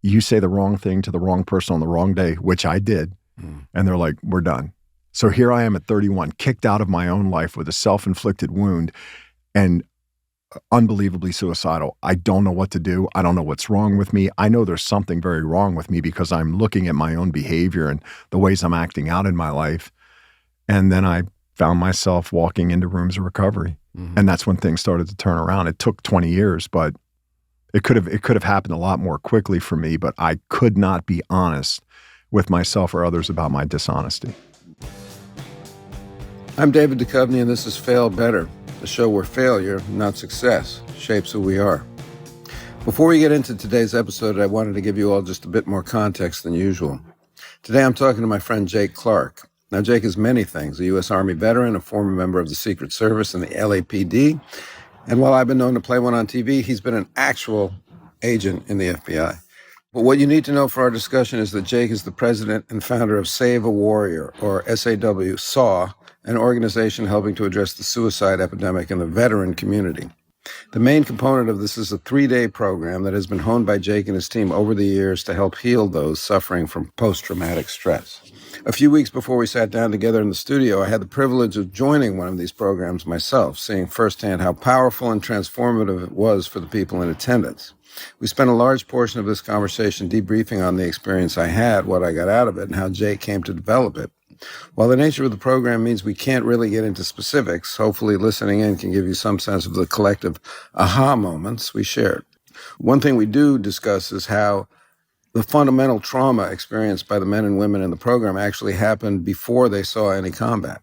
you say the wrong thing to the wrong person on the wrong day, which I did, and they're like, we're done. So here I am at 31, kicked out of my own life with a self-inflicted wound and unbelievably suicidal. I don't know what to do. I don't know what's wrong with me. I know there's something very wrong with me because I'm looking at my own behavior and the ways I'm acting out in my life. And then I found myself walking into rooms of recovery. And that's when things started to turn around. It took 20 years, but it could have happened a lot more quickly for me, but I could not be honest with myself or others about my dishonesty. I'm David Duchovny, and this is Fail Better, the show where failure, not success, shapes who we are. Before we get into today's episode, I wanted to give you all just a bit more context than usual. Today I'm talking to my friend Jake Clark. Now, Jake is many things: a U.S. Army veteran, a former member of the Secret Service and the LAPD, and while I've been known to play one on TV, he's been an actual agent in the FBI. But what you need to know for our discussion is that Jake is the president and founder of Save a Warrior, or SAW, an organization helping to address the suicide epidemic in the veteran community. The main component of this is a 3-day program that has been honed by Jake and his team over the years to help heal those suffering from post-traumatic stress. A few weeks before we sat down together in the studio, I had the privilege of joining one of these programs myself, seeing firsthand how powerful and transformative it was for the people in attendance. We spent a large portion of this conversation debriefing on the experience I had, what I got out of it, and how Jake came to develop it. While the nature of the program means we can't really get into specifics, hopefully listening in can give you some sense of the collective aha moments we shared. One thing we do discuss is how the fundamental trauma experienced by the men and women in the program actually happened before they saw any combat.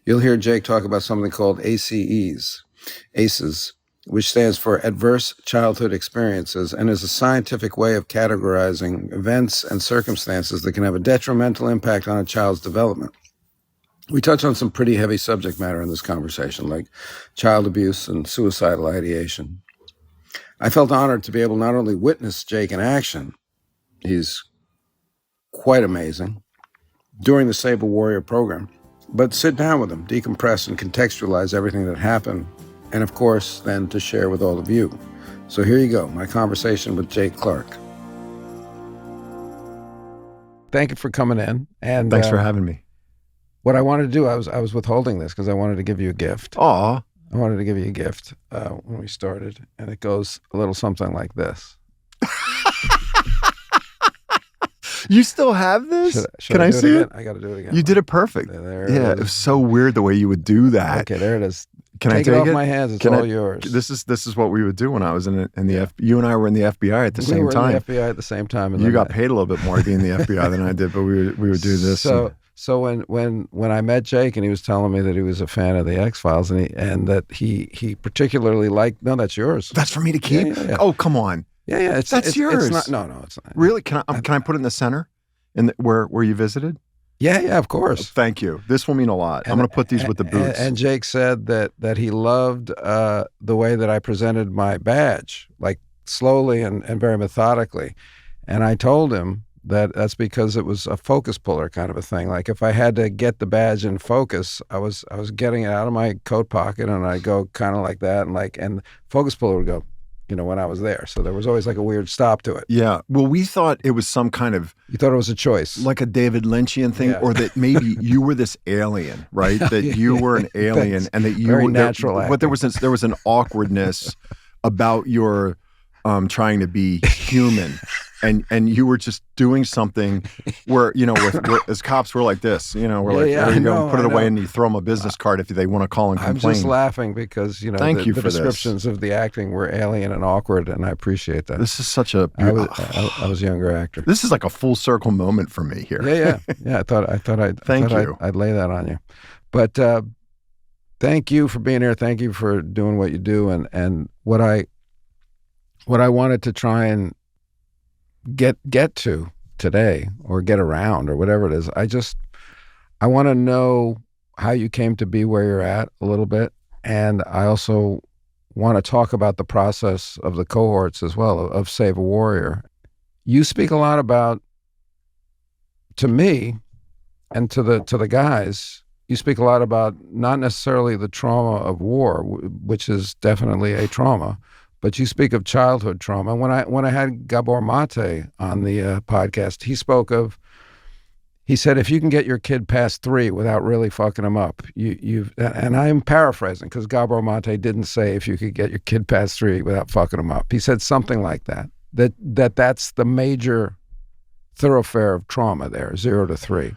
You'll hear Jake talk about something called ACEs, which stands for Adverse Childhood Experiences, and is a scientific way of categorizing events and circumstances that can have a detrimental impact on a child's development. We touch on some pretty heavy subject matter in this conversation, like child abuse and suicidal ideation. I felt honored to be able not only witness Jake in action, he's quite amazing, during the Save a Warrior program, but sit down with him, decompress and contextualize everything that happened, and of course, then to share with all of you. So here you go, my conversation with Jake Clark. Thank you for coming in. And Thanks for having me. What I wanted to do, I was withholding this because I wanted to give you a gift. Aw. I wanted to give you a gift when we started, and it goes a little something like this. You still have this? Should Can I see it? I got to do it again. You did it perfect. There it was so weird the way you would do that. Okay, there it is. Can Take I take it off it? my hands. It's all yours. This is what we would do when I was in the you and I were in the FBI at the same time. We were in the FBI at the same time. And you got paid a little bit more to be in the FBI than I did, but we would do this. So when I met Jake and he was telling me that he was a fan of the X-Files and that he particularly liked, no, that's yours. That's for me to keep? Yeah. Oh, come on. Yeah. That's yours. It's not, no, it's not. Really? Can I put it in the center? Where you visited? Yeah, of course. Thank you. This will mean a lot. I'm going to put these with the boots. And Jake said that he loved the way that I presented my badge, like slowly and very methodically. And I told him that's because it was a focus puller kind of a thing. Like if I had to get the badge in focus, I was getting it out of my coat pocket and I'd go kind of like that, and focus puller would go, when I was there. So there was always like a weird stop to it. Yeah. Well, we thought it was some kind of... You thought it was a choice. Like a David Lynchian thing, or that maybe you were this alien, right? That you were an alien and that you very were... natural acting. But there was an awkwardness about your trying to be human. And you were just doing something where, as cops, we're like this, we're like, there you go, put it away, and you throw them a business card if they want to call and complain. I'm just laughing because, Thank you the for descriptions of the acting were alien and awkward, and I appreciate that. This is such a... I was a younger actor. This is like a full circle moment for me here. Yeah. I thought I'd lay that on you. But thank you for being here. Thank you for doing what you do. And what I wanted to try and get to today, or get around, or whatever it is, I want to know how you came to be where you're at a little bit, and I also want to talk about the process of the cohorts as well, of Save a Warrior. You speak a lot about, to me and to the guys, you speak a lot about not necessarily the trauma of war, which is definitely a trauma, But you speak of childhood trauma. When I had Gabor Mate on the podcast, he said, if you can get your kid past 3 without really fucking him up, and I'm paraphrasing because Gabor Mate didn't say if you could get your kid past 3 without fucking him up. He said something like that's the major thoroughfare of trauma there, 0 to 3.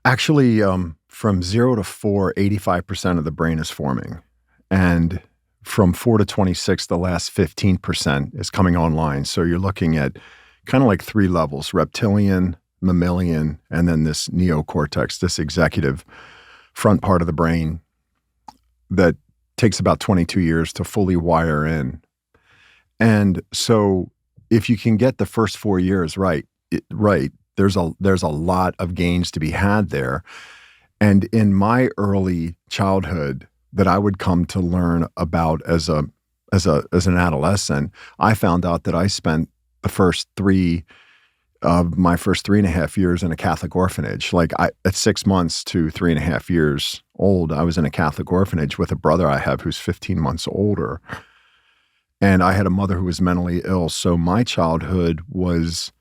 Actually, from 0 to 4, 85% of the brain is forming. And from 4 to 26, the last 15% is coming online. So you're looking at kind of like 3 levels: reptilian, mammalian, and then this neocortex, this executive front part of the brain that takes about 22 years to fully wire in. And so if you can get the first 4 years right, there's a lot of gains to be had there. And in my early childhood that I would come to learn about as an adolescent, I found out that I spent the first 3 of my first 3.5 years in a Catholic orphanage. Like at 6 months to 3.5 years old, I was in a Catholic orphanage with a brother I have who's 15 months older. And I had a mother who was mentally ill. So my childhood was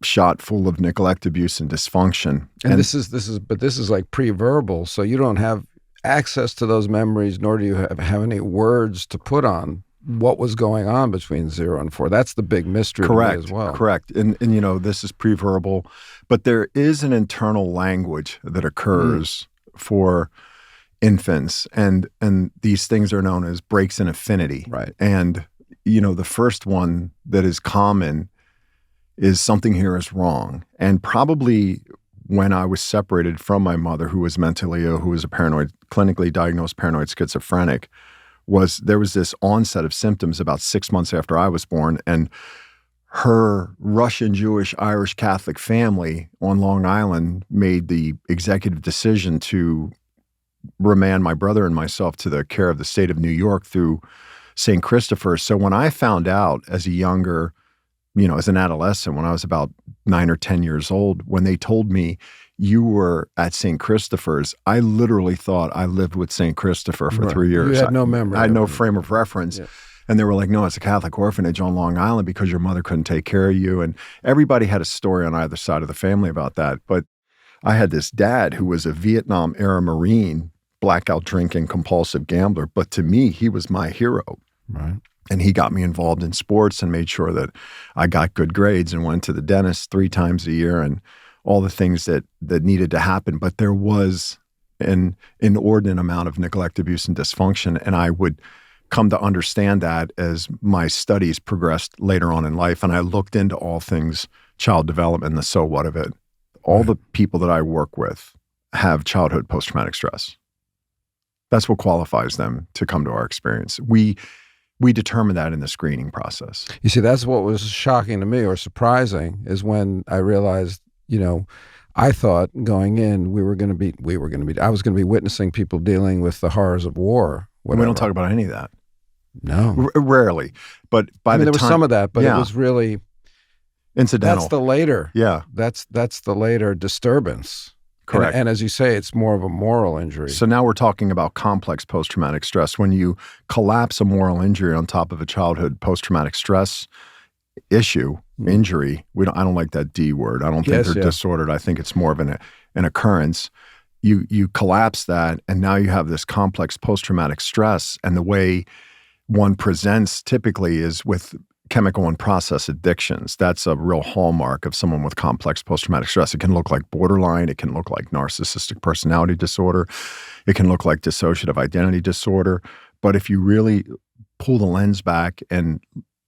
shot full of neglect, abuse, and dysfunction. And this is like pre-verbal. So you don't have access to those memories, nor do you have any words to put on what was going on between 0 and 4. That's the big mystery to me as well. Correct. And this is pre-verbal, but there is an internal language that occurs for infants, and these things are known as breaks in affinity. Right. And, the first one that is common is something here is wrong. And probably when I was separated from my mother, who was mentally ill, who was a clinically diagnosed paranoid schizophrenic, there was this onset of symptoms about 6 months after I was born, and her Russian, Jewish, Irish Catholic family on Long Island made the executive decision to remand my brother and myself to the care of the state of New York through St. Christopher. So when I found out as as an adolescent, when I was about 9 or 10 years old, when they told me you were at St. Christopher's, I literally thought I lived with St. Christopher for 3 years. You had no memory. I had no frame of reference. Yeah. And they were like, no, it's a Catholic orphanage on Long Island because your mother couldn't take care of you. And everybody had a story on either side of the family about that. But I had this dad who was a Vietnam-era Marine, blackout drinking, compulsive gambler. But to me, he was my hero. Right. And he got me involved in sports and made sure that I got good grades and went to the dentist 3 times a year and all the things that needed to happen. But there was an inordinate amount of neglect, abuse, and dysfunction. And I would come to understand that as my studies progressed later on in life. And I looked into all things child development and the so what of it. All the people that I work with have childhood post-traumatic stress. That's what qualifies them to come to our experience. We determine that in the screening process. You see, that's what was shocking to me or surprising is when I realized, I thought going in, I was going to be witnessing people dealing with the horrors of war. Whatever. We don't talk about any of that. No. Rarely. But there was some of that, but it was really incidental. That's the later. Yeah. That's the later disturbance. Correct. And as you say, it's more of a moral injury. So now we're talking about complex post-traumatic stress. When you collapse a moral injury on top of a childhood post-traumatic stress issue, injury, I don't like that D word. I don't think they're disordered. I think it's more of an occurrence. You collapse that, and now you have this complex post-traumatic stress. And the way one presents typically is with chemical and process addictions. That's a real hallmark of someone with complex post-traumatic stress. It can look like borderline. It can look like narcissistic personality disorder. It can look like dissociative identity disorder. But if you really pull the lens back and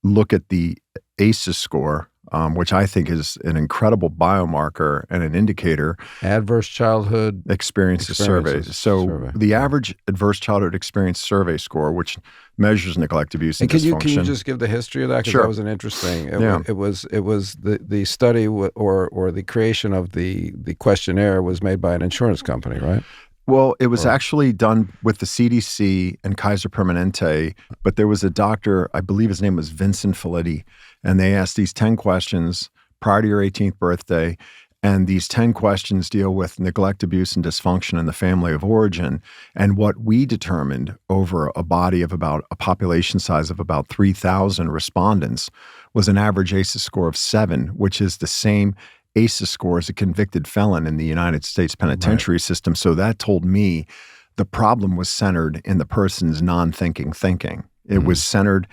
look at the ACEs score, which I think is an incredible biomarker and an indicator. Adverse Childhood Experiences Survey. So the average Adverse Childhood Experience Survey score, which measures neglect, abuse, and dysfunction. Can you just give the history of that? Because that was an interesting. It was the study or the creation of the questionnaire was made by an insurance company, right? Well, it was actually done with the CDC and Kaiser Permanente, but there was a doctor, I believe his name was Vincent Felitti, and they asked these 10 questions prior to your 18th birthday, And these 10 questions deal with neglect, abuse, and dysfunction in the family of origin. And what we determined over a body of about a population size of about 3,000 respondents was an average ACEs score of 7, which is the same ACEs score as a convicted felon in the United States penitentiary system. So that told me the problem was centered in the person's non-thinking thinking. It was centered,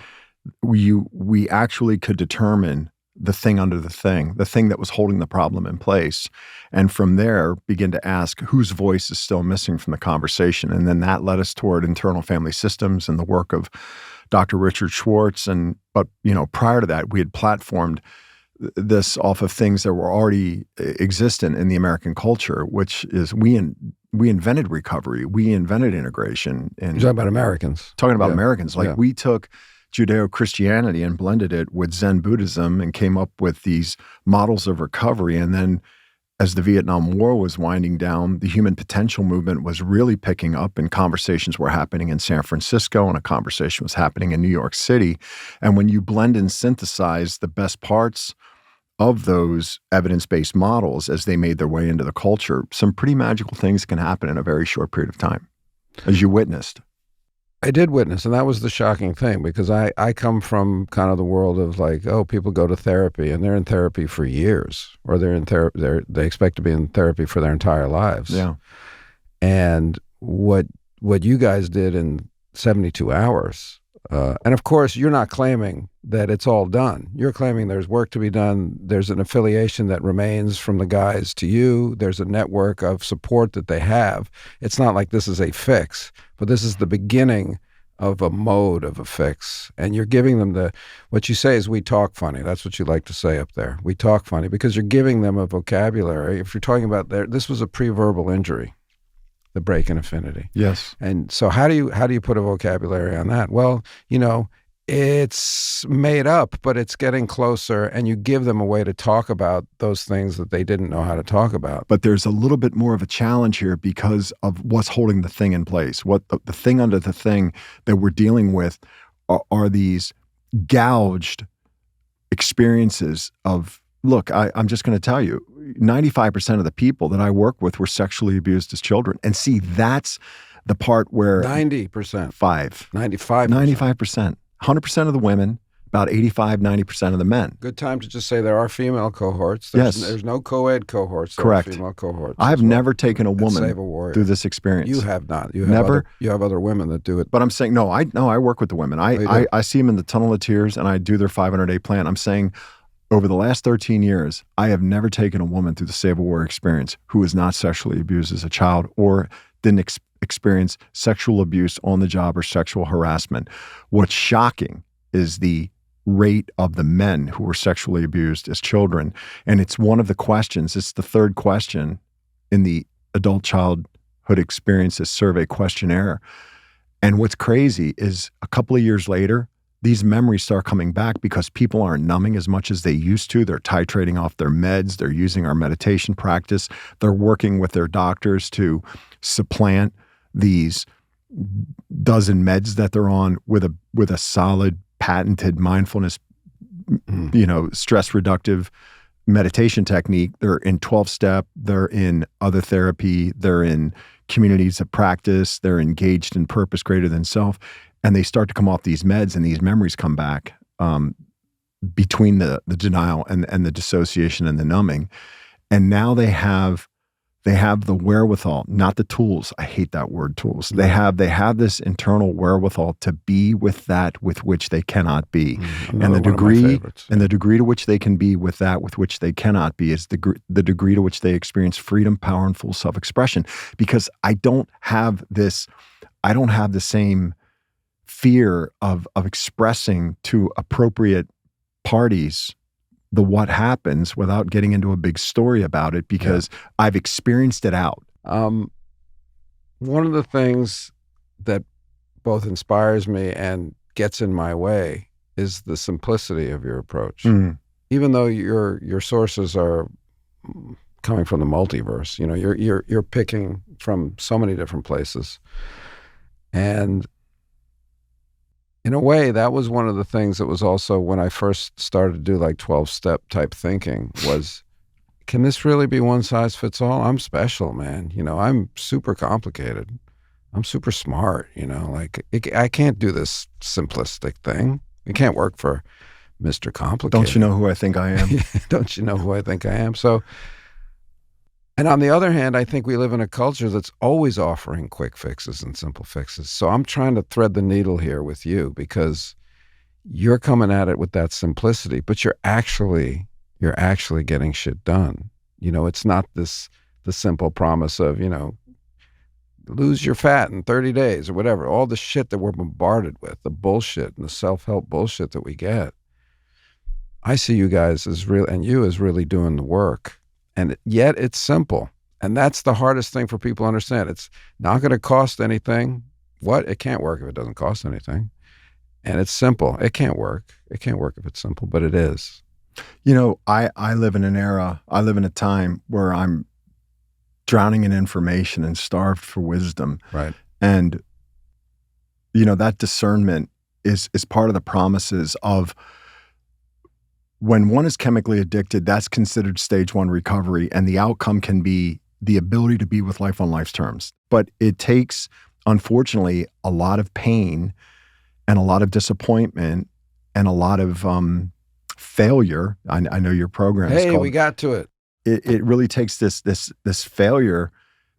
we actually could determine the thing under the thing that was holding the problem in place. And from there, begin to ask whose voice is still missing from the conversation. And then that led us toward internal family systems and the work of Dr. Richard Schwartz. But prior to that, we had platformed this off of things that were already existent in the American culture, which is we invented recovery. We invented integration. And You're talking about Americans. Talking about Americans. We took Judeo-Christianity and blended it with Zen Buddhism and came up with these models of recovery. And then as the Vietnam War was winding down, the human potential movement was really picking up and conversations were happening in San Francisco and a conversation was happening in New York City. And when you blend and synthesize the best parts of those evidence-based models as they made their way into the culture, some pretty magical things can happen in a very short period of time, as you witnessed. I did witness, and that was the shocking thing, because I come from kind of the world of people go to therapy and they're in therapy for years, or they expect to be in therapy for their entire lives. Yeah. And what you guys did in 72 hours, and of course, you're not claiming that it's all done. You're claiming there's work to be done. There's an affiliation that remains from the guys to you. There's a network of support that they have. It's not like this is a fix, but this is the beginning of a mode of a fix. And you're giving them what you say is we talk funny. That's what you like to say up there. We talk funny because you're giving them a vocabulary. If you're talking about this was a pre-verbal injury, the break in affinity. Yes. And so how do you put a vocabulary on that? Well, it's made up, but it's getting closer, and you give them a way to talk about those things that they didn't know how to talk about. But there's a little bit more of a challenge here because of what's holding the thing in place. What the thing under the thing that we're dealing with are these gouged experiences of, look, I'm just going to tell you, 95% of the people that I work with were sexually abused as children. And see, that's the part where 90%. 95%. 95%. 100% of the women, about 85, 90% of the men. Good time to just say there are female cohorts. There's no co-ed cohorts. Correct. There are female cohorts. I have never taken a woman through this experience. You have not. You have other women that do it. But I'm saying, I work with the women. I see them in the Tunnel of Tears and I do their 500-day plan. I'm saying over the last 13 years, I have never taken a woman through the Save a War experience who was not sexually abused as a child or didn't experience sexual abuse on the job or sexual harassment. What's shocking is the rate of the men who were sexually abused as children. And it's one of the questions, it's the third question in the Adult Childhood Experiences Survey questionnaire. And what's crazy is a couple of years later, these memories start coming back because people aren't numbing as much as they used to. They're titrating off their meds. They're using our meditation practice. They're working with their doctors to supplant these dozen meds that they're on with a solid patented mindfulness, stress reductive meditation technique. They're in 12-step. They're in other therapy. They're in communities of practice. They're engaged in purpose greater than self. And they start to come off these meds and these memories come back between the denial and the dissociation and the numbing. And now they have the wherewithal, not the tools. I hate that word, tools. They have this internal wherewithal to be with that with which they cannot be. And the degree to which they can be with that with which they cannot be is the degree to which they experience freedom, power, and full self-expression. Because I don't have the same fear of expressing to appropriate parties what happens without getting into a big story about it because I've experienced it out. One of the things that both inspires me and gets in my way is the simplicity of your approach. Even though your sources are coming from the multiverse, you're picking from so many different places. And in a way, that was one of the things that was also when I first started to do 12-step type thinking was, can this really be one size fits all? I'm special, man. I'm super complicated. I'm super smart, like I can't do this simplistic thing. It can't work for Mr. Complicated. Don't you know who I think I am? Don't you know who I think I am? So, and on the other hand, I think we live in a culture that's always offering quick fixes and simple fixes. So I'm trying to thread the needle here with you because you're coming at it with that simplicity, but you're actually getting shit done. It's not the simple promise of, lose your fat in 30 days or whatever, all the shit that we're bombarded with, the bullshit and the self-help bullshit that we get. I see you guys as real, and you as really doing the work. And yet it's simple. And that's the hardest thing for people to understand. It's not going to cost anything. It can't work if it doesn't cost anything. And it's simple. It can't work. It can't work if it's simple, but it is. I live in an era, I live in a time where I'm drowning in information and starved for wisdom. Right. And, that discernment is part of the promises of when one is chemically addicted, that's considered stage 1 recovery. And the outcome can be the ability to be with life on life's terms. But it takes, unfortunately, a lot of pain and a lot of disappointment and a lot of failure. I know your program is called, we got to it. It really takes this failure,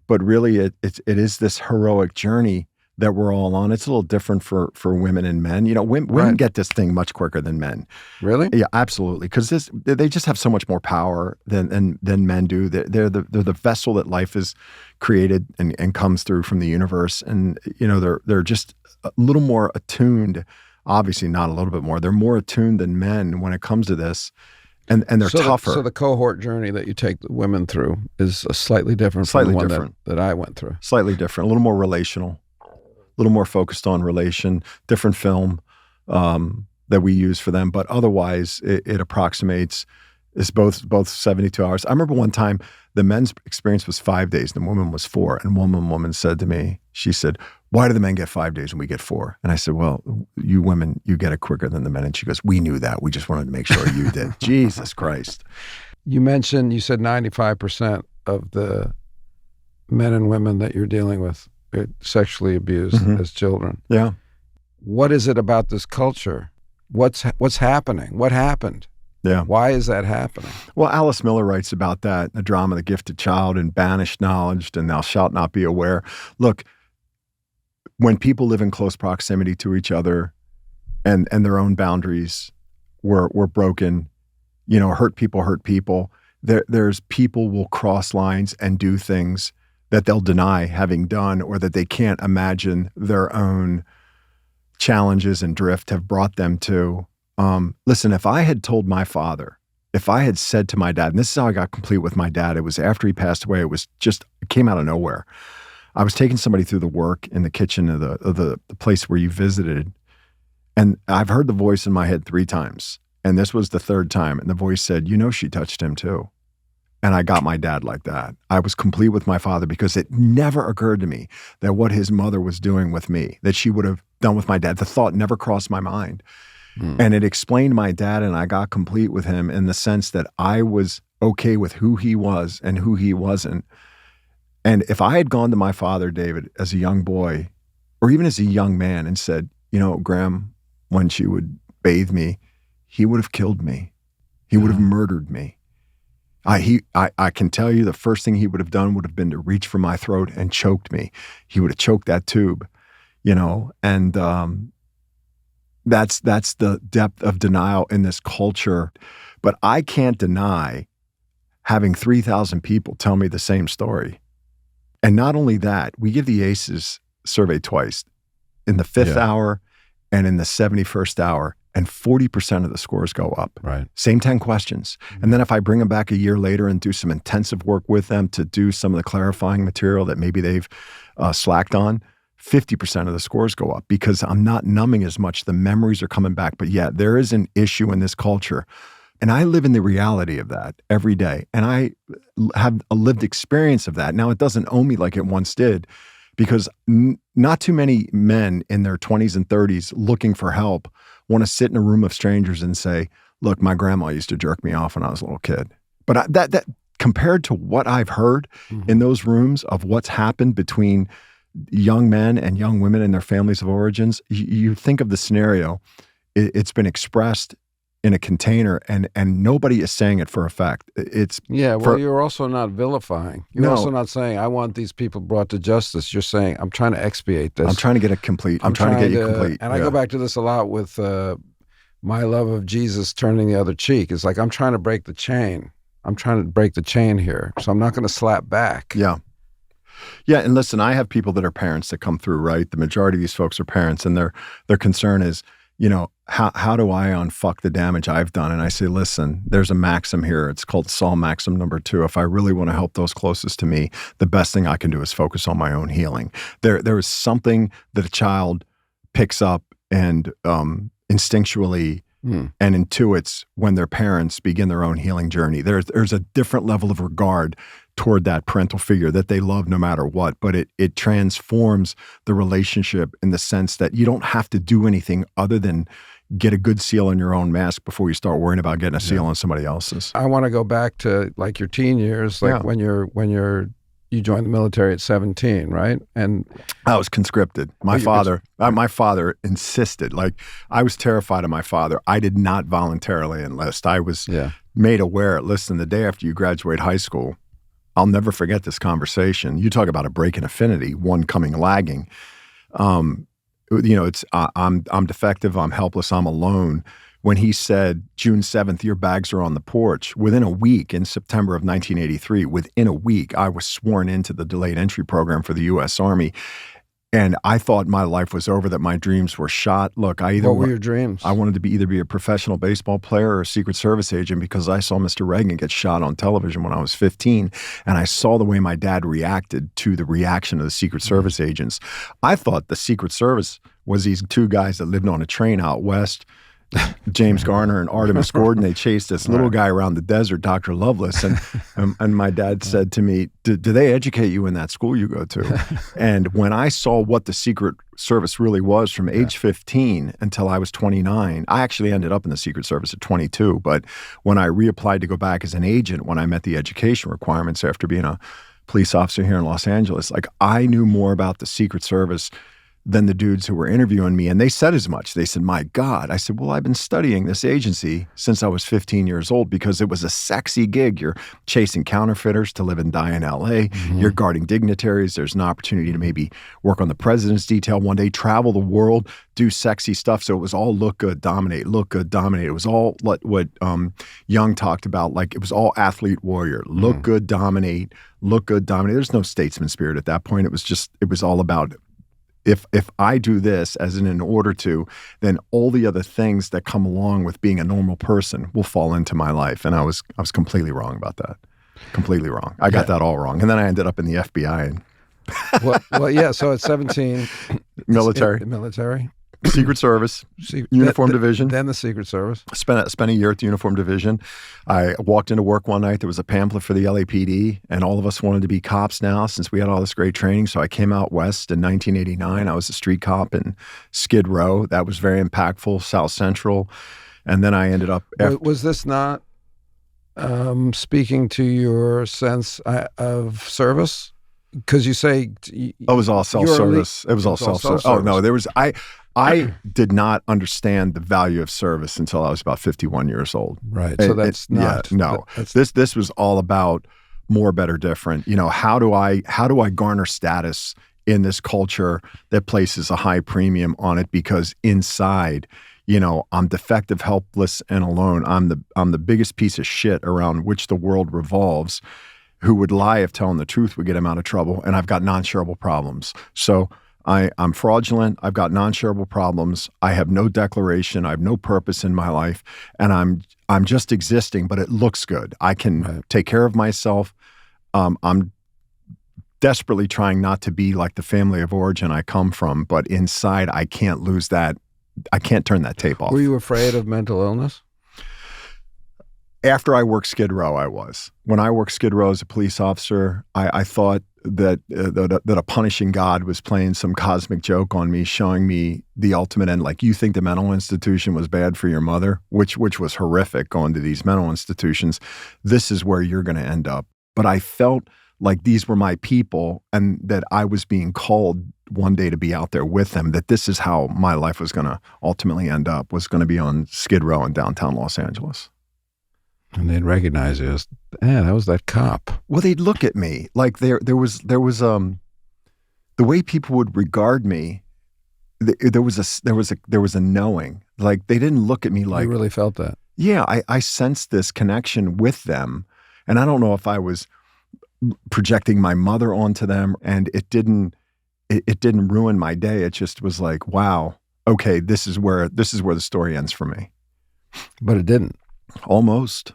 but really it is this heroic journey that we're all on. It's a little different for women and men. Women get this thing much quicker than men. Really? Yeah, absolutely. Because they just have so much more power than men do. They're the vessel that life has created and comes through from the universe. And they're just a little more attuned. Obviously, not a little bit more. They're more attuned than men when it comes to this. And they're tougher. So the cohort journey that you take the women through is slightly different from the one that I went through. Slightly different, a little more relational, a little more focused on relation, different film that we use for them. But otherwise, it approximates, it's both 72 hours. I remember one time the men's experience was 5 days, the woman was 4. And one woman said to me, she said, "Why do the men get 5 days and we get 4?" And I said, "Well, you women, you get it quicker than the men." And she goes, "We knew that. We just wanted to make sure you did." Jesus Christ. You said 95% of the men and women that you're dealing with are sexually abused as children. Yeah. What is it about this culture? What's happening? What happened? Yeah. Why is that happening? Well, Alice Miller writes about that in the drama, The Gifted Child, and Banished Knowledge, and Thou Shalt Not Be Aware. Look, when people live in close proximity to each other and their own boundaries were broken, hurt people, there's people will cross lines and do things that they'll deny having done, or that they can't imagine their own challenges and drift have brought them to. Listen, if I had told my father, if I had said to my dad, and this is how I got complete with my dad, it was after he passed away, it came out of nowhere. I was taking somebody through the work in the kitchen of the place where you visited, and I've heard the voice in my head 3 times, and this was the 3rd time, and the voice said, "She touched him too." And I got my dad like that. I was complete with my father because it never occurred to me that what his mother was doing with me, that she would have done with my dad. The thought never crossed my mind. And it explained my dad, and I got complete with him in the sense that I was okay with who he was and who he wasn't. And if I had gone to my father, David, as a young boy, or even as a young man, and said, Graham, when she would bathe me, he would have killed me. He would have murdered me. I can tell you the first thing he would have done would have been to reach for my throat and choked me. He would have choked that tube, and that's the depth of denial in this culture. But I can't deny having 3,000 people tell me the same story. And not only that, we give the ACEs survey twice, in the 5th hour and in the 71st hour, and 40% of the scores go up. Right. Same 10 questions. And then if I bring them back a year later and do some intensive work with them to do some of the clarifying material that maybe they've slacked on, 50% of the scores go up because I'm not numbing as much. The memories are coming back. But yeah, there is an issue in this culture. And I live in the reality of that every day. And I have a lived experience of that. Now, it doesn't own me like it once did, because not too many men in their 20s and 30s looking for help want to sit in a room of strangers and say, "Look, my grandma used to jerk me off when I was a little kid." But that compared to what I've heard in those rooms of what's happened between young men and young women and their families of origins, you think of the scenario, it's been expressed in a container, and nobody is saying it for effect. You're also not vilifying. You're also not saying, I want these people brought to justice. You're saying, I'm trying to expiate this. I'm trying to get it complete. I'm trying to get you complete. And I go back to this a lot with my love of Jesus turning the other cheek. It's like, I'm trying to break the chain. I'm trying to break the chain here. So I'm not going to slap back. Yeah. Yeah, and listen, I have people that are parents that come through, right? The majority of these folks are parents, and their concern is, how do I unfuck the damage I've done? And I say, listen, there's a maxim here. It's called Saul Maxim number 2. If I really want to help those closest to me, the best thing I can do is focus on my own healing. There is something that a child picks up and instinctually and intuits when their parents begin their own healing journey. There's a different level of regard toward that parental figure that they love no matter what, but it transforms the relationship in the sense that you don't have to do anything other than get a good seal on your own mask before you start worrying about getting a seal on somebody else's. I want to go back to like your teen years, when you joined the military at 17, right? And I was conscripted. My father insisted. Like, I was terrified of my father. I did not voluntarily enlist. I was made aware. Listen, the day after you graduate high school, I'll never forget this conversation. You talk about a break in affinity, one coming lagging. It's I'm defective, I'm helpless, I'm alone. When he said, June 7th, your bags are on the porch, within a week, in September of 1983, within a week, I was sworn into the delayed entry program for the U.S. Army. And I thought my life was over, that my dreams were shot. Look, what were your dreams? I wanted to either be a professional baseball player or a Secret Service agent, because I saw Mr. Reagan get shot on television when I was 15, and I saw the way my dad reacted to the reaction of the Secret Service agents. I thought the Secret Service was these two guys that lived on a train out west, James Garner and Artemis Gordon. They chased this little guy around the desert, Dr. Lovelace. And my dad said to me, do they educate you in that school you go to? And when I saw what the Secret Service really was from age 15 until I was 29, I actually ended up in the Secret Service at 22. But when I reapplied to go back as an agent, when I met the education requirements after being a police officer here in Los Angeles, like, I knew more about the Secret Service than the dudes who were interviewing me. And they said as much. They said, my God. I said, well, I've been studying this agency since I was 15 years old, because it was a sexy gig. You're chasing counterfeiters to live and die in LA. You're guarding dignitaries. There's an opportunity to maybe work on the president's detail one day, travel the world, do sexy stuff. So it was all look good, dominate, look good, dominate. It was all what Young talked about. Like, it was all athlete warrior, look good, dominate, look good, dominate. There's no statesman spirit at that point. It was all about, if I do this as in order to, then all the other things that come along with being a normal person will fall into my life. And I was completely wrong about that. Completely wrong. I got that all wrong. And then I ended up in the FBI. So at 17, military. Secret Service, Uniform Division. Then the Secret Service. Spent a year at the Uniform Division. I walked into work one night. There was a pamphlet for the LAPD, and all of us wanted to be cops now since we had all this great training. So I came out west in 1989. I was a street cop in Skid Row. That was very impactful. South Central. And then I ended up... Was this not speaking to your sense of service? Because you say... It was all self-service. It was all self-service. Oh, no, there was... I did not understand the value of service until I was about 51 years old. Right. So that's not... Yeah, no. This was all about more, better, different. How do I garner status in this culture that places a high premium on it? Because inside, I'm defective, helpless, and alone. I'm the biggest piece of shit around which the world revolves, who would lie if telling the truth would get him out of trouble. And I've got non-shareable problems. So I'm fraudulent. I've got non-shareable problems. I have no declaration. I have no purpose in my life. And I'm just existing, but it looks good. I can take care of myself. I'm desperately trying not to be like the family of origin I come from, but inside I can't lose that. I can't turn that tape off. Were you afraid of mental illness? After I worked Skid Row, I was. When I worked Skid Row as a police officer, I thought that a punishing God was playing some cosmic joke on me, showing me the ultimate end. Like, you think the mental institution was bad for your mother, which was horrific, going to these mental institutions. This is where you're going to end up. but I felt like these were my people and that I was being called one day to be out there with them, that this is how my life was going to ultimately end up, was going to be on Skid Row in downtown Los Angeles. And they'd recognize you as, that was that cop. Well, they'd look at me like there was the way people would regard me. There was a knowing, like they didn't look at me like. You really felt that. Yeah, I sensed this connection with them, and I don't know if I was projecting my mother onto them, and it didn't ruin my day. It just was like, wow, okay, this is where the story ends for me. But it didn't. Almost.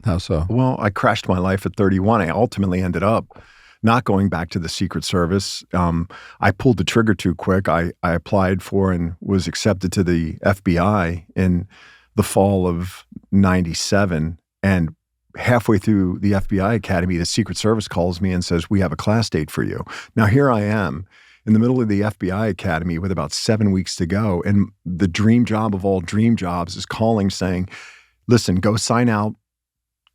How so? Well, I crashed my life at 31. I ultimately ended up not going back to the Secret Service. I pulled the trigger too quick. I applied for and was accepted to the FBI in the fall of 97. And halfway through the FBI Academy, the Secret Service calls me and says, we have a class date for you. Now, here I am in the middle of the FBI Academy with about 7 weeks to go. And the dream job of all dream jobs is calling saying, listen, go sign out,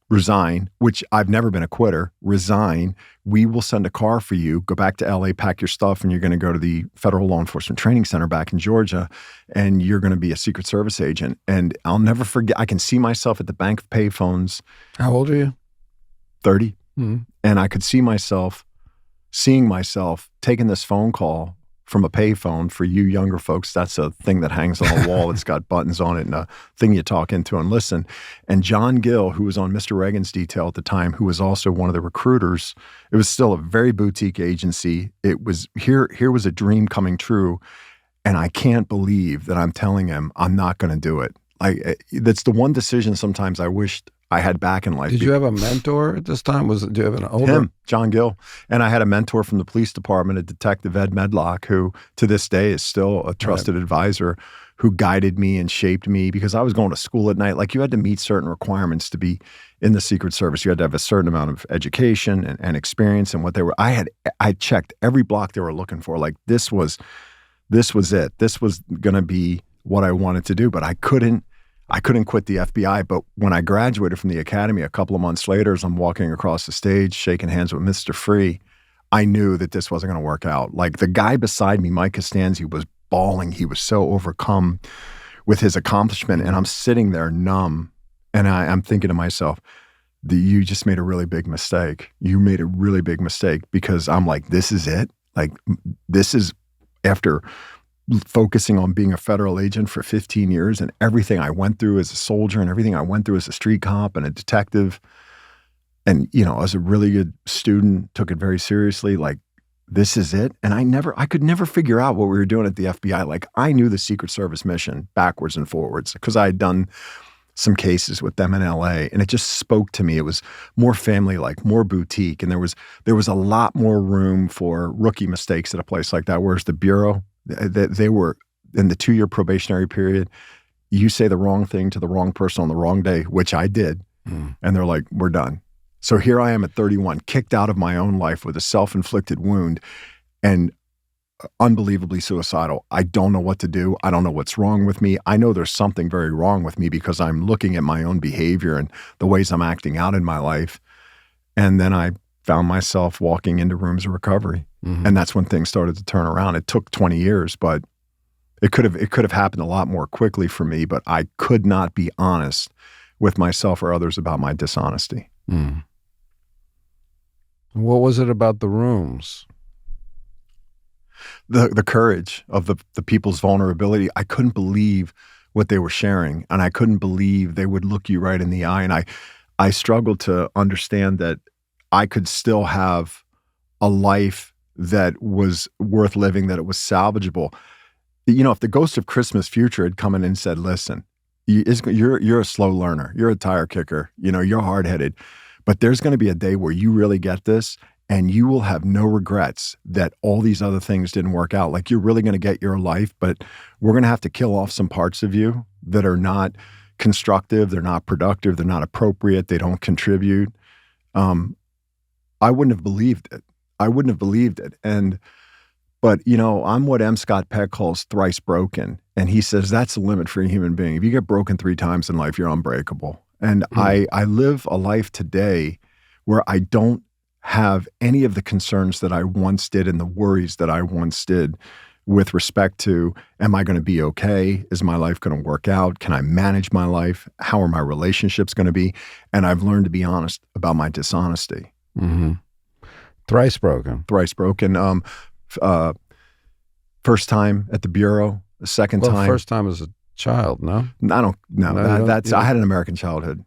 resign, which I've never been a quitter, resign. We will send a car for you, go back to LA, pack your stuff, and you're going to go to the Federal Law Enforcement Training Center back in Georgia, and you're going to be a Secret Service agent. And I'll never forget, I can see myself at the bank of payphones. How old are you? 30. Mm-hmm. And I could seeing myself taking this phone call from a payphone. For you younger folks, that's a thing that hangs on a wall. It's got buttons on it and a thing you talk into and listen. And John Gill, who was on Mr. Reagan's detail at the time, who was also one of the recruiters, it was still a very boutique agency. It was here was a dream coming true. And I can't believe that I'm telling him I'm not going to do it. That's the one decision sometimes I wished I had back in life. Did you have a mentor at this time? Do you have an older? Him, John Gill. And I had a mentor from the police department, a detective, Ed Medlock, who to this day is still a trusted advisor, who guided me and shaped me because I was going to school at night. Like, you had to meet certain requirements to be in the Secret Service. You had to have a certain amount of education and experience and what they were. I checked every block they were looking for. Like, this was it. This was going to be what I wanted to do, but I couldn't quit the FBI. But when I graduated from the academy a couple of months later, as I'm walking across the stage, shaking hands with Mr. Free, I knew that this wasn't going to work out. Like, the guy beside me, Mike Costanzi, was bawling. He was so overcome with his accomplishment. And I'm sitting there numb. And I'm thinking to myself, you just made a really big mistake. You made a really big mistake, because I'm like, this is it. Like, this is after focusing on being a federal agent for 15 years and everything I went through as a soldier and everything I went through as a street cop and a detective. And, as a really good student, took it very seriously. Like, this is it. And I could never figure out what we were doing at the FBI. Like, I knew the Secret Service mission backwards and forwards because I had done some cases with them in LA, and it just spoke to me. It was more family-like, more boutique. And there was a lot more room for rookie mistakes at a place like that. Whereas the Bureau, they were in the 2-year probationary period. You say the wrong thing to the wrong person on the wrong day, which I did. And they're like, we're done. So here I am at 31, kicked out of my own life with a self-inflicted wound and unbelievably suicidal. I don't know what to do. I don't know what's wrong with me. I know there's something very wrong with me because I'm looking at my own behavior and the ways I'm acting out in my life. And then I found myself walking into rooms of recovery. And that's when things started to turn around. It took 20 years, but it could have happened a lot more quickly for me, but I could not be honest with myself or others about my dishonesty. What was it about the rooms? The courage of the people's vulnerability. I couldn't believe what they were sharing, and I couldn't believe they would look you right in the eye. And I struggled to understand that I could still have a life that was worth living, that it was salvageable. If the ghost of Christmas future had come in and said, listen, you're a slow learner, you're a tire kicker, you're hard-headed, but there's going to be a day where you really get this and you will have no regrets that all these other things didn't work out. Like, you're really going to get your life, but we're going to have to kill off some parts of you that are not constructive, they're not productive, they're not appropriate, they don't contribute. I wouldn't have believed it. But I'm what M. Scott Peck calls thrice broken. And he says that's the limit for a human being. If you get broken 3 times in life, you're unbreakable. And I live a life today where I don't have any of the concerns that I once did and the worries that I once did with respect to, am I going to be okay? Is my life going to work out? Can I manage my life? How are my relationships going to be? And I've learned to be honest about my dishonesty. Mm-hmm. Thrice broken. Thrice broken. First time at the Bureau, the second time. First time as a child, no? I don't know. I had an American childhood.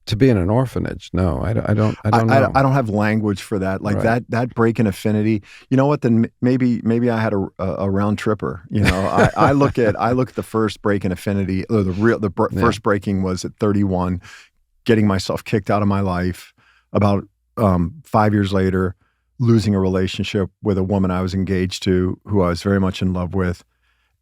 To be in an orphanage, no, I don't know. I don't have language for that. Like that break in affinity. You know what? Then maybe I had a round tripper. You know, I look at the first break in affinity. Or first breaking was at 31, getting myself kicked out of my life. About 5 years later, losing a relationship with a woman I was engaged to, who I was very much in love with.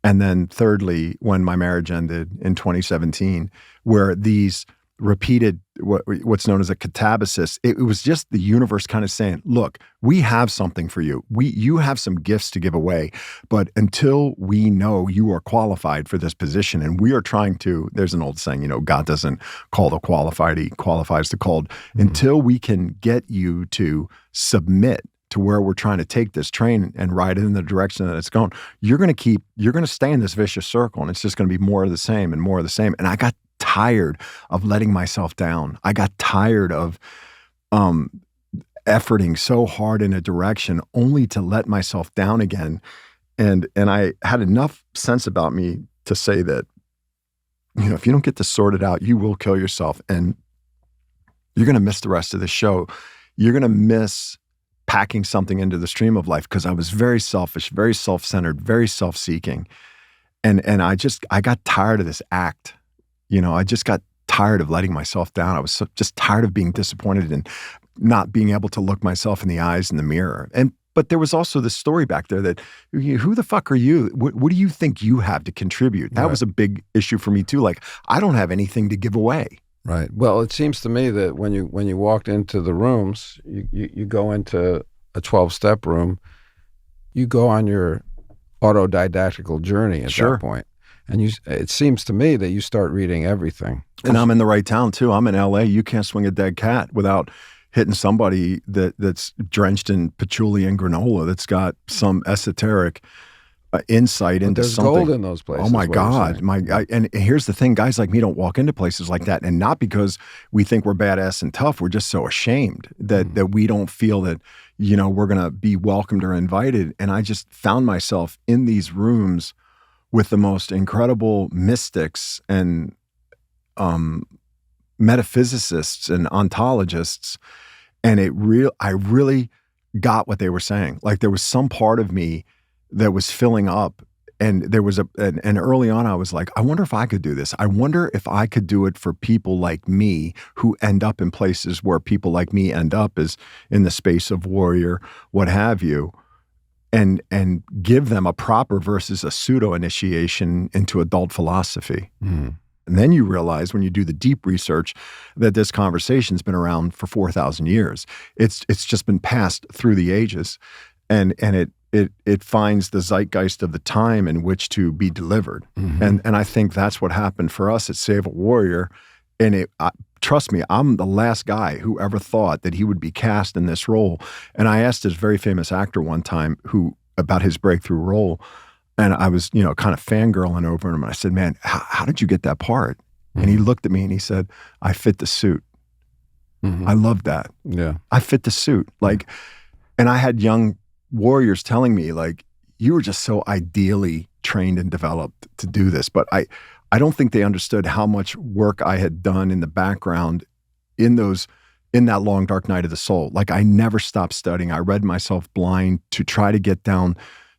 And then thirdly, when my marriage ended in 2017, where these repeated what's known as a catabasis, it was just the universe kind of saying, look, we have something for you. You have some gifts to give away, but until we know you are qualified for this position, and we are trying to, there's an old saying, God doesn't call the qualified, he qualifies the called. Mm-hmm. Until we can get you to submit to where we're trying to take this train and ride it in the direction that it's going, you're going to stay in this vicious circle, and it's just going to be more of the same and more of the same. And I got tired of letting myself down. I got tired of efforting so hard in a direction only to let myself down again. And I had enough sense about me to say that, if you don't get this sorted out, you will kill yourself, and you're going to miss the rest of the show. You're going to miss packing something into the stream of life, because I was very selfish, very self-centered, very self-seeking. And I got tired of this act. I just got tired of letting myself down. I was just tired of being disappointed and not being able to look myself in the eyes in the mirror. But there was also this story back there that, who the fuck are you? What do you think you have to contribute? That was a big issue for me too. Like, I don't have anything to give away. Right. Well, it seems to me that when you walked into the rooms, you go into a 12-step room, you go on your autodidactical journey at that point. And it seems to me that you start reading everything. And I'm in the right town too. I'm in LA. You can't swing a dead cat without hitting somebody that's drenched in patchouli and granola, that's got some esoteric insight into something. There's gold in those places. Oh my God. And here's the thing, guys like me don't walk into places like that. And not because we think we're badass and tough. We're just so ashamed that we don't feel that, we're going to be welcomed or invited. And I just found myself in these rooms with the most incredible mystics and metaphysicists and ontologists. And I really got what they were saying. Like, there was some part of me that was filling up, and there was and early on I was like, I wonder if I could do this. I wonder if I could do it for people like me who end up in places where people like me end up, is in the space of warrior, what have you, and give them a proper versus a pseudo initiation into adult philosophy. Mm. And then you realize, when you do the deep research, that this conversation's been around for 4,000 years. It's just been passed through the ages, and it finds the zeitgeist of the time in which to be delivered. Mm-hmm. And I think that's what happened for us at Save a Warrior. And trust me, I'm the last guy who ever thought that he would be cast in this role. And I asked this very famous actor one time about his breakthrough role. And I was, kind of fangirling over him. And I said, man, how did you get that part? Mm-hmm. And he looked at me and he said, I fit the suit. Mm-hmm. I love that. Yeah. I fit the suit. And I had young warriors telling me, like, you were just so ideally trained and developed to do this. But I don't think they understood how much work I had done in the background in that long, dark night of the soul. Like, I never stopped studying. I read myself blind to try to get down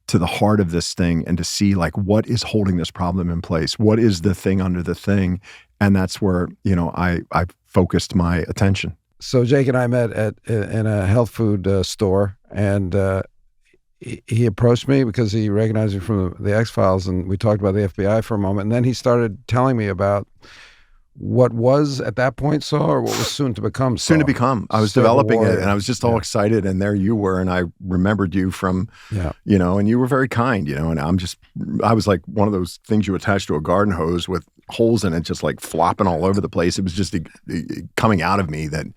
to the heart of this thing and to see, like, what is holding this problem in place? What is the thing under the thing? And that's where, I focused my attention. So Jake and I met in a health food store, and he approached me because he recognized me from the X-Files, and we talked about the FBI for a moment. And then he started telling me about what was at that point Saw, or what was soon to become Saw. Soon to become. I was developing it, and I was just all excited, and there you were, and I remembered you from, and you were very kind, and I was like one of those things you attach to a garden hose with holes in it, just like flopping all over the place. It was just coming out of me and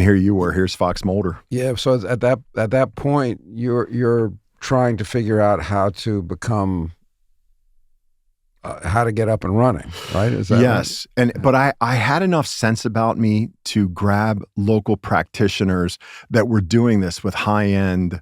here you were, here's Fox Mulder. Yeah. So at that point, you're trying to figure out how to become, how to get up and running, right? Is that yes. right? But I had enough sense about me to grab local practitioners that were doing this with high-end,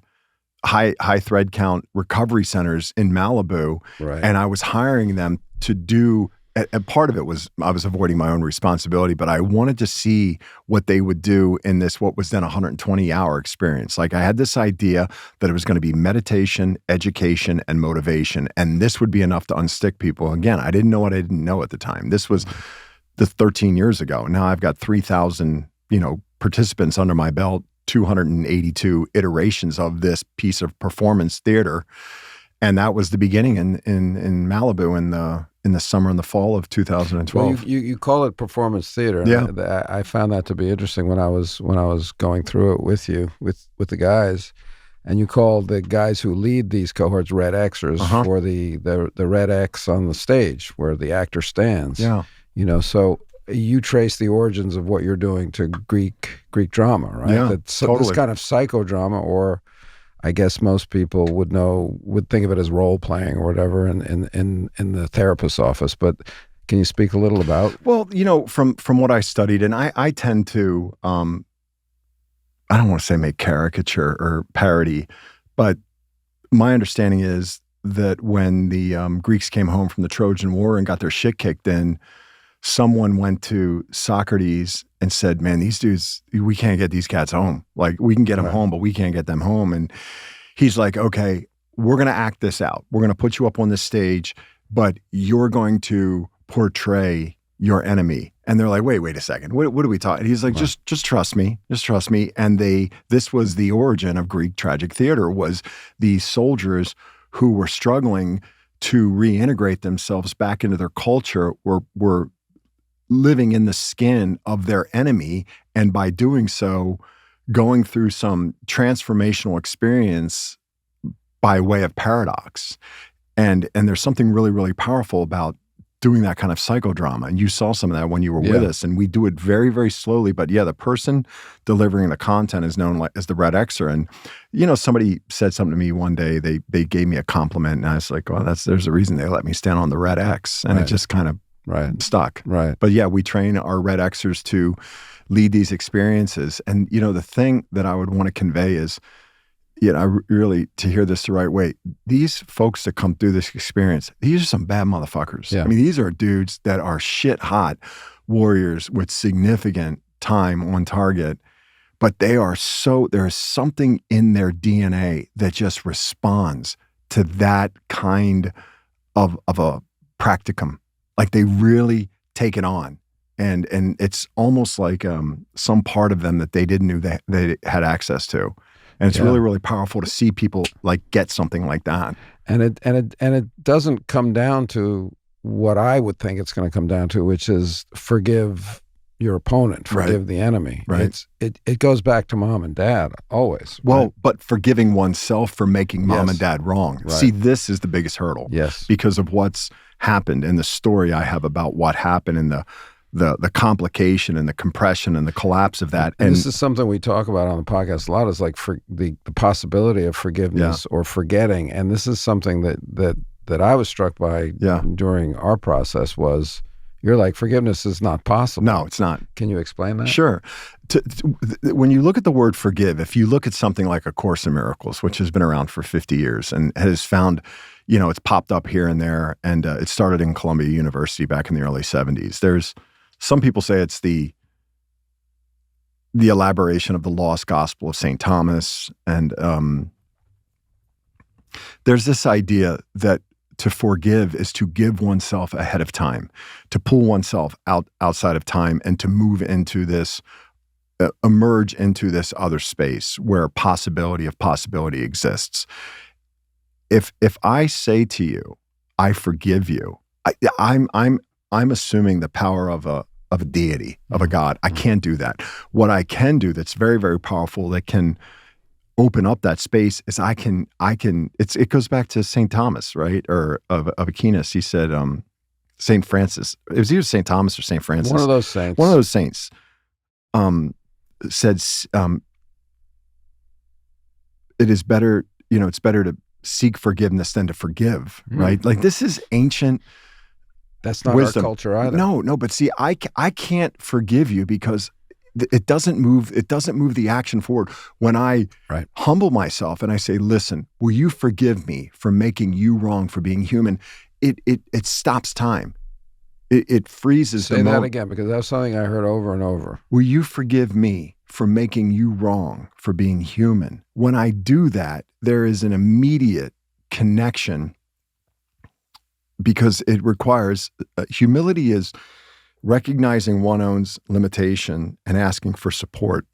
high thread count recovery centers in Malibu. Right. And I was hiring them to do, and part of it was I was avoiding my own responsibility, but I wanted to see what they would do in this, what was then a 120-hour experience. Like I had this idea that it was going to be meditation, education, and motivation. And this would be enough to unstick people. Again, I didn't know what I didn't know at the time. This was the 13 years ago. Now I've got 3,000, participants under my belt, 282 iterations of this piece of performance theater. And that was the beginning in Malibu in the summer and the fall of 2012. Well, you call it performance theater. Yeah. I found that to be interesting when I was going through it with you, with the guys. And you call the guys who lead these cohorts Red Xers for the Red X on the stage where the actor stands. Yeah. So you trace the origins of what you're doing to Greek drama, right? Yeah, totally. This kind of psychodrama, or I guess most people would think of it as role playing or whatever in the therapist's office. But can you speak a little about? Well, from what I studied, and I tend to, I don't want to say make caricature or parody, but my understanding is that when the Greeks came home from the Trojan War and got their shit kicked in, someone went to Socrates and said, man, these dudes, we can't get these cats home. Like, we can get them home, but we can't get them home. And he's like, okay, we're going to act this out. We're going to put you up on this stage, but you're going to portray your enemy. And they're like, wait a second. What are we talking? And he's like, just trust me. Just trust me. And this was the origin of Greek tragic theater, was these soldiers who were struggling to reintegrate themselves back into their culture were living in the skin of their enemy, and by doing so, going through some transformational experience by way of paradox. And there's something really, really powerful about doing that kind of psychodrama. And you saw some of that when you were with us, and we do it very, very slowly. But yeah, the person delivering the content is known as the Red Xer. And, somebody said something to me one day, they gave me a compliment, and I was like, well, there's a reason they let me stand on the Red X. And it just kind of stuck. Right. But yeah, we train our Red Xers to lead these experiences. And, the thing that I would want to convey is, really, to hear this the right way, these folks that come through this experience, these are some bad motherfuckers. Yeah. I mean, these are dudes that are shit hot warriors with significant time on target, but there is something in their DNA that just responds to that kind of a practicum. Like, they really take it on. And it's almost like some part of them that they didn't know that they had access to. And it's really, really powerful to see people like get something like that. And it doesn't come down to what I would think it's going to come down to, which is forgive your opponent, forgive the enemy. Right. It goes back to mom and dad always. Well, but forgiving oneself for making mom and dad wrong. Right. See, this is the biggest hurdle. Yes. Because of what's happened and the story I have about what happened and the complication and the compression and the collapse of that. And this is something we talk about on the podcast a lot, is like for the possibility of forgiveness or forgetting. And this is something that I was struck by during our process was, you're like, forgiveness is not possible. No, it's not. Can you explain that? Sure. When you look at the word forgive, if you look at something like A Course in Miracles, which has been around for 50 years and has found, it's popped up here and there, and it started in Columbia University back in the early 70s. Some people say it's the elaboration of the lost gospel of St. Thomas. And there's this idea that to forgive is to give oneself ahead of time, to pull oneself outside of time and to move into this, emerge into this other space where possibility of possibility exists. If I say to you, I forgive you, I'm assuming the power of a deity, of a God. I can't do that. What I can do that's very, very powerful, that can open up that space, is it goes back to St. Thomas, right? Or of Aquinas. He said, St. Francis. It was either St. Thomas or St. Francis. One of those saints. One of those saints said, it is better, it's better to seek forgiveness than to forgive, right? Like this is ancient That's not wisdom. our culture either. No, but see, I can't forgive you because it doesn't move the action forward. When I humble myself and I say, listen, will you forgive me for making you wrong, for being human? It stops time. It freezes the moment. Say that again, because that's something I heard over and over. Will you forgive me for making you wrong, for being human? When I do that, there is an immediate connection because it requires humility is recognizing one's own limitation and asking for support.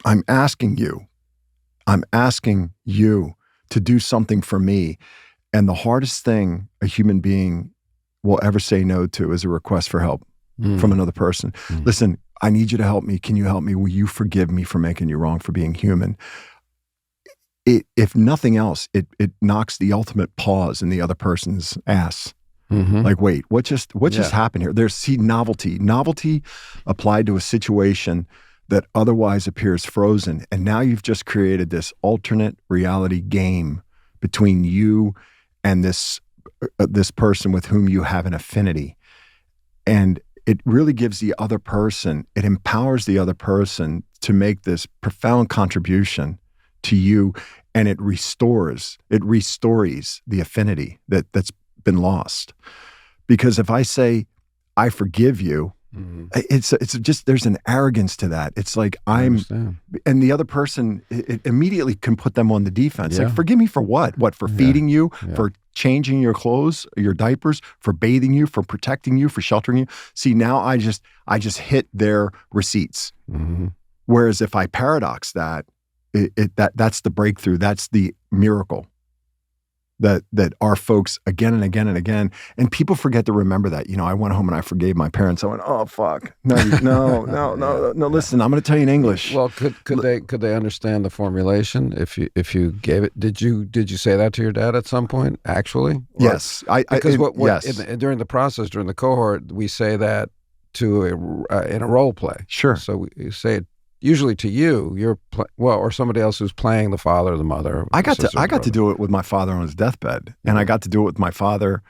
I'm asking you to do something for me. And the hardest thing a human being will ever say no to is a request for help from another person. Listen, I need you to help me. Can you help me? Will you forgive me for making you wrong, for being human? If nothing else, it knocks the ultimate pause in the other person's ass. Like, wait, what just happened here? There's novelty. Novelty applied to a situation that otherwise appears frozen. And now you've just created this alternate reality game between you and this person with whom you have an affinity. And it really gives the other person, it empowers the other person to make this profound contribution to you, and it restores the affinity that's been lost. Because if I say, I forgive you, it's just, there's an arrogance to that. It's like and the other person, it immediately can put them on the defense. Like, forgive me for what? What, for feeding you, for changing your clothes, your diapers, for bathing you, for protecting you, for sheltering you? See, now I just hit their receipts. Whereas if I paradox that, that's the breakthrough. That's the miracle that our folks again and again and again, and people forget to remember that. I went home and I forgave my parents. I went, oh fuck, no. Listen, I'm going to tell you in English. Well, could they understand the formulation if you gave it? Did you say that to your dad at some point? Actually, yes. During the process, during the cohort, we say that in a role play. Sure. So we say it. Usually to you, or somebody else who's playing the father or the mother. I got to do it with my father on his deathbed, and I got to do it with my father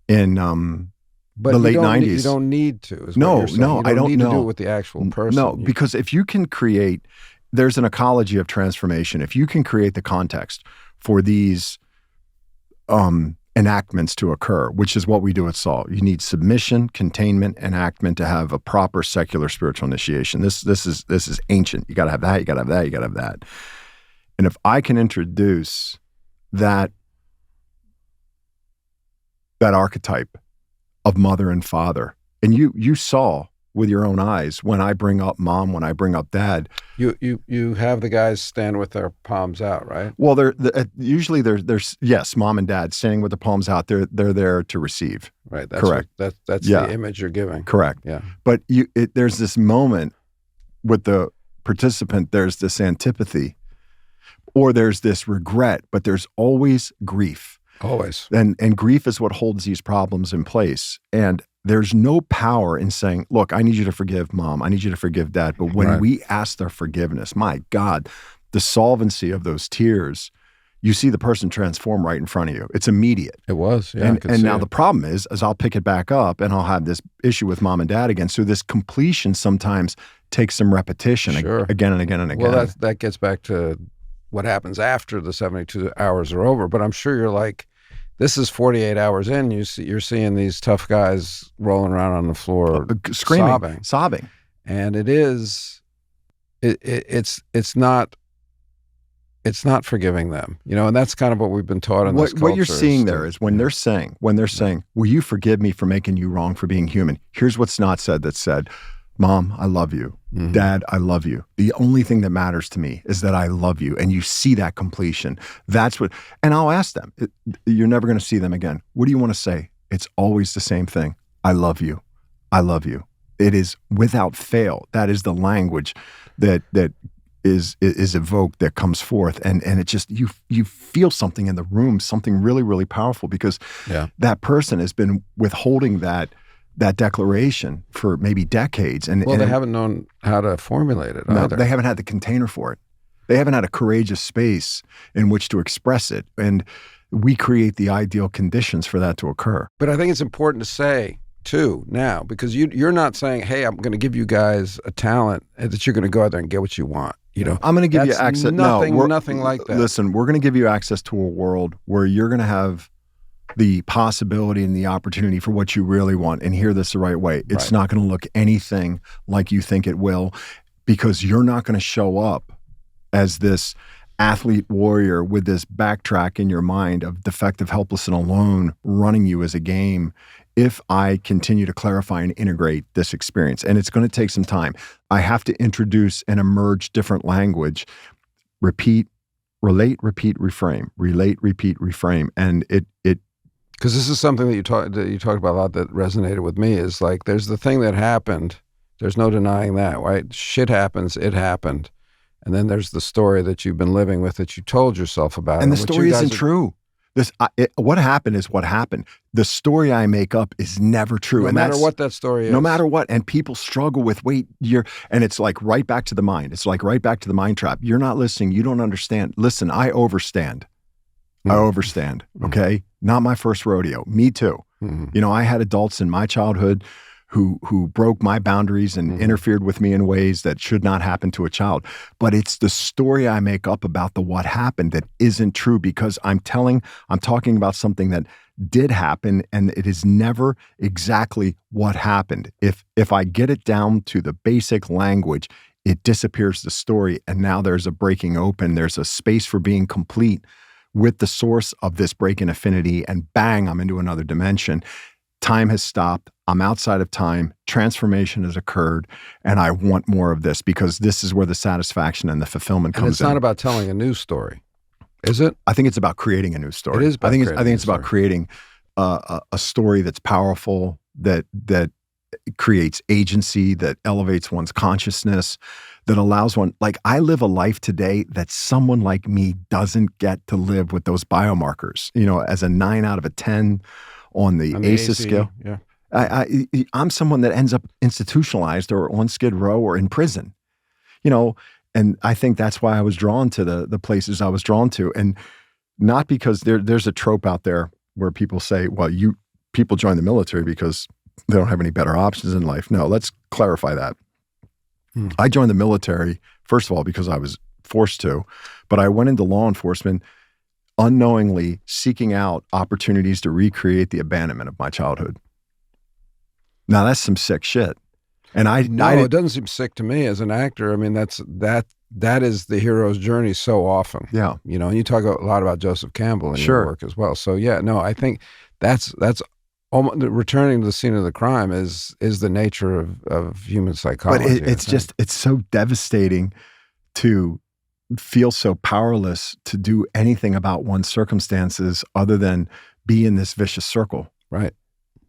in the late 90s. You don't need to. No, I don't need know. to do it with the actual person. No, because if you can create, there's an ecology of transformation. If you can create the context for these enactments to occur, which is what we do at SALT. You need submission, containment, enactment to have a proper secular spiritual initiation. This is ancient. You got to have that. You got to have that. You got to have that. And if I can introduce that archetype of mother and father, and you saw with your own eyes when I bring up mom, when I bring up dad. You have the guys stand with their palms out, right? Well, usually there's yes, mom and dad standing with the palms out. They're there to receive. Right. That's correct. That's the image you're giving. Correct. Yeah. But there's this moment with the participant. There's this antipathy, or there's this regret, but there's always grief. Always. And grief is what holds these problems in place. And there's no power in saying, look, I need you to forgive mom. I need you to forgive dad. But when we ask their forgiveness, my God, the solvency of those tears, you see the person transform right in front of you. It's immediate. It was. Yeah, and now the problem is I'll pick it back up and I'll have this issue with mom and dad again. So this completion sometimes takes some repetition again and again and again. Well, that gets back to what happens after the 72 hours are over. But I'm sure you're like, this is 48 hours in. You're seeing these tough guys rolling around on the floor, screaming, sobbing, and it's not forgiving them, and that's kind of what we've been taught in this culture. What you're seeing there is when they're saying, "Will you forgive me for making you wrong, for being human?" Here's what's not said. That's said. Mom, I love you. Mm-hmm. Dad, I love you. The only thing that matters to me is that I love you. And you see that completion. That's what, and I'll ask them, you're never going to see them again. What do you want to say? It's always the same thing. I love you. I love you. It is without fail. That is the language that is evoked, that comes forth, and it just you feel something in the room, something really, really powerful, because that person has been withholding that declaration for maybe decades, and they haven't known how to formulate it either. They haven't had the container for it. They haven't had a courageous space in which to express it, and we create the ideal conditions for that to occur. But I think it's important to say too now, because you're not saying, hey, I'm going to give you guys a talent that you're going to go out there and get what you want. You know, I'm going to give you access. Nothing like that. Listen, we're going to give you access to a world where you're going to have the possibility and the opportunity for what you really want, and hear this the right way. It's not going to look anything like you think it will, because you're not going to show up as this athlete warrior with this backtrack in your mind of defective, helpless, and alone running you as a game if I continue to clarify and integrate this experience. And it's going to take some time. I have to introduce and emerge different language. Repeat, relate, repeat, reframe. Relate, repeat, reframe. And it because this is something that you talked about a lot that resonated with me, is like, there's the thing that happened. There's no denying that, right? Shit happens, it happened. And then there's the story that you've been living with, that you told yourself about. And the story isn't true. What happened is what happened. The story I make up is never true. No matter what that story is. No matter what. And people struggle with, and it's like right back to the mind. It's like right back to the mind trap. You're not listening. You don't understand. Listen, I overstand. I overstand. Okay. Not my first rodeo. Me too. You know, I had adults in my childhood who broke my boundaries and interfered with me in ways that should not happen to a child. But it's the story I make up about the what happened that isn't true, because I'm talking about something that did happen, and it is never exactly what happened. If I get it down to the basic language, it disappears the story, and now there's a breaking open. There's a space for being complete with the source of this break in affinity, and bang, I'm into another dimension. Time has stopped. I'm outside of time. Transformation has occurred, and I want more of this, because this is where the satisfaction and the fulfillment comes in. And it's not about telling a new story, is it? I think it's about creating a new story. It is about I think it's about creating a story that's powerful, that creates agency, that elevates one's consciousness, that allows one. Like, I live a life today that someone like me doesn't get to live with those biomarkers. You know, as a 9 out of a 10 on the ACEs scale. Yeah. I'm someone that ends up institutionalized or on Skid Row or in prison, you know, and I think that's why I was drawn to the places I was drawn to. And not because there's a trope out there where people say, well, people join the military because they don't have any better options in life. No, let's clarify that. I joined the military, first of all, because I was forced to, but I went into law enforcement unknowingly seeking out opportunities to recreate the abandonment of my childhood. Now that's some sick shit. And it doesn't seem sick to me as an actor. I mean, that is the hero's journey so often. Yeah. You know, and you talk a lot about Joseph Campbell in your work as well. So yeah, no, I think that's almost, returning to the scene of the crime is the nature of human psychology. But it's so devastating to feel so powerless to do anything about one's circumstances other than be in this vicious circle. Right.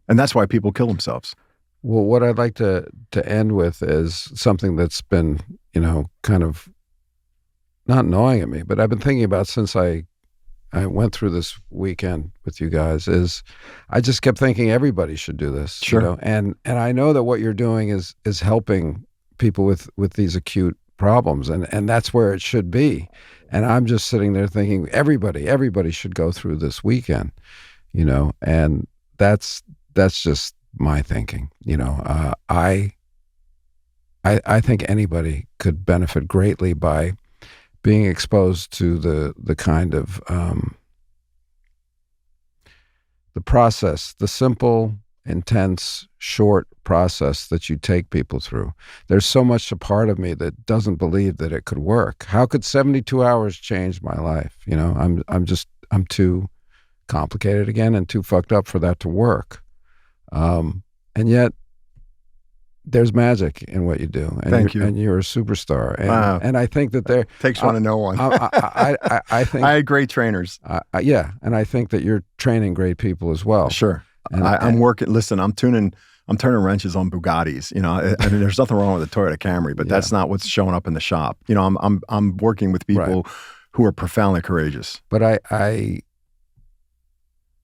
And that's why people kill themselves. Well, what I'd like to end with is something that's been, you know, kind of not gnawing at me, but I've been thinking about since I went through this weekend with you guys, is I just kept thinking everybody should do this. Sure. You know? And I know that what you're doing is helping people with these acute problems, and that's where it should be. And I'm just sitting there thinking everybody should go through this weekend, you know, and that's just my thinking. You know, I think anybody could benefit greatly by being exposed to the kind of the process, the simple, intense, short process that you take people through. There's so much a part of me that doesn't believe that it could work. How could 72 hours change my life? You know, I'm too complicated again and too fucked up for that to work. And yet there's magic in what you do. And Thank you. And you're a superstar. And I think that there takes one to know one. I think I had great trainers. Yeah. And I think that you're training great people as well. Sure. I'm working. Listen, I'm tuning I'm turning wrenches on Bugattis. I mean, there's nothing wrong with a Toyota Camry, but that's not what's showing up in the shop. I'm working with people who are profoundly courageous. But I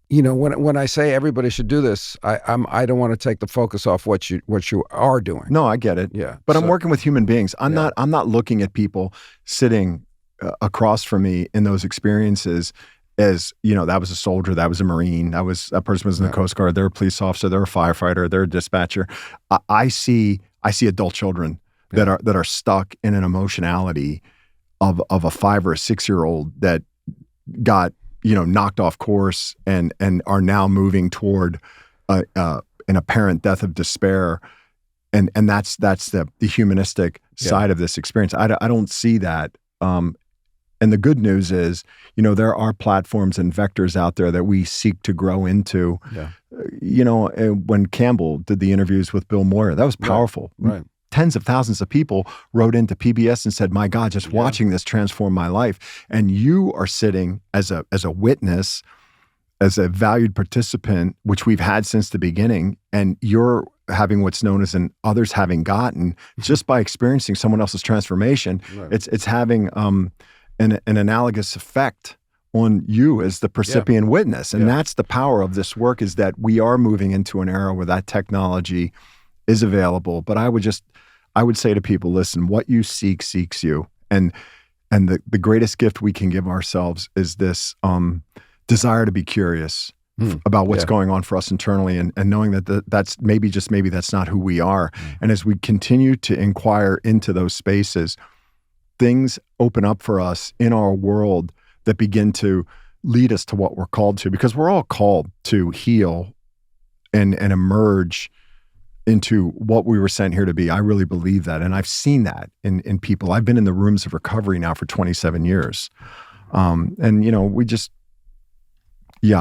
when I say everybody should do this, I don't want to take the focus off what you are doing. No, I get it. Yeah, but I'm working with human beings. I'm not looking at people sitting across from me in those experiences as, that was a soldier, that was a Marine, that person was in the Coast Guard, they're a police officer, they're a firefighter, they're a dispatcher. I see adult children that are stuck in an emotionality of a 5 or a 6-year-old that got knocked off course and are now moving toward an apparent death of despair, and that's the humanistic side of this experience. I don't see that. And the good news is, there are platforms and vectors out there that we seek to grow into. Yeah. When Campbell did the interviews with Bill Moyer, that was powerful. Right. Tens of thousands of people wrote into PBS and said, "My God, just watching this transformed my life." And you are sitting as a witness, as a valued participant, which we've had since the beginning, and you're having what's known as an others having gotten just by experiencing someone else's transformation. Right. It's having an analogous effect on you as the percipient witness. And that's the power of this work, is that we are moving into an era where that technology is available. But I would say to people, listen, what you seek seeks you. And the greatest gift we can give ourselves is this desire to be curious about what's going on for us internally, and knowing that that's maybe that's not who we are. And as we continue to inquire into those spaces, things open up for us in our world that begin to lead us to what we're called to, because we're all called to heal and emerge into what we were sent here to be. I really believe that. And I've seen that in people. I've been in the rooms of recovery now for 27 years. I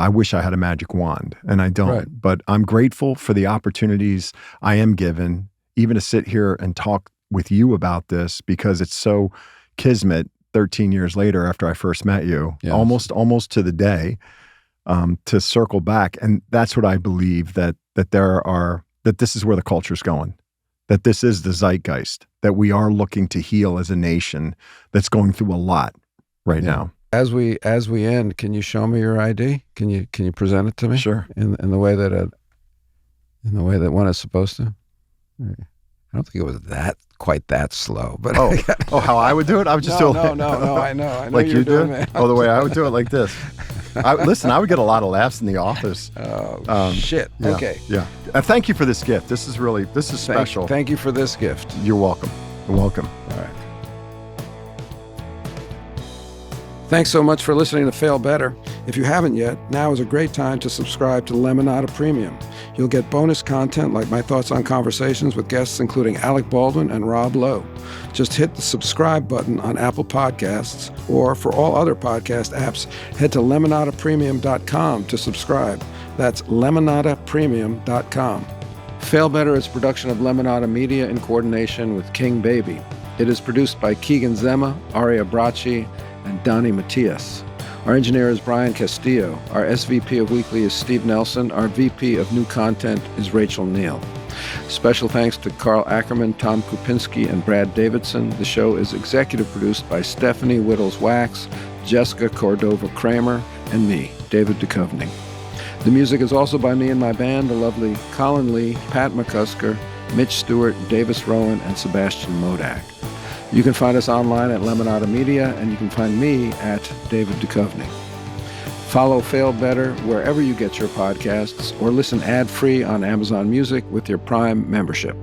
wish I had a magic wand, and I don't. Right. But I'm grateful for the opportunities I am given, even to sit here and talk with you about this, because it's so kismet 13 years later after I first met you, almost to the day, to circle back. And that's what I believe, that this is where the culture's going, that this is the zeitgeist, that we are looking to heal as a nation that's going through a lot right now. As we end, can you show me your ID? Can you present it to me? Sure. In the way that one is supposed to. I don't think it was quite that slow, but how I would do it? I would just do it. No, I know like you do. The way I would do it, like this. I would get a lot of laughs in the office. Shit. Yeah, okay. Yeah. Thank you for this gift. This is special. Thank you for this gift. You're welcome. You're welcome. All right. Thanks so much for listening to Fail Better. If you haven't yet, now is a great time to subscribe to Lemonada Premium. You'll get bonus content like my thoughts on conversations with guests including Alec Baldwin and Rob Lowe. Just hit the subscribe button on Apple Podcasts, or for all other podcast apps, head to lemonadapremium.com to subscribe. That's lemonadapremium.com. Fail Better is a production of Lemonada Media in coordination with King Baby. It is produced by Keegan Zema, Aria Bracci, and Donnie Matias. Our engineer is Brian Castillo. Our SVP of Weekly is Steve Nelson. Our VP of New Content is Rachel Neal. Special thanks to Carl Ackerman, Tom Kupinski, and Brad Davidson. The show is executive produced by Stephanie Whittles-Wax, Jessica Cordova-Kramer, and me, David Duchovny. The music is also by me and my band, the lovely Colin Lee, Pat McCusker, Mitch Stewart, Davis Rowan, and Sebastian Modak. You can find us online at Lemonada Media, and you can find me at David Duchovny. Follow Fail Better wherever you get your podcasts, or listen ad-free on Amazon Music with your Prime membership.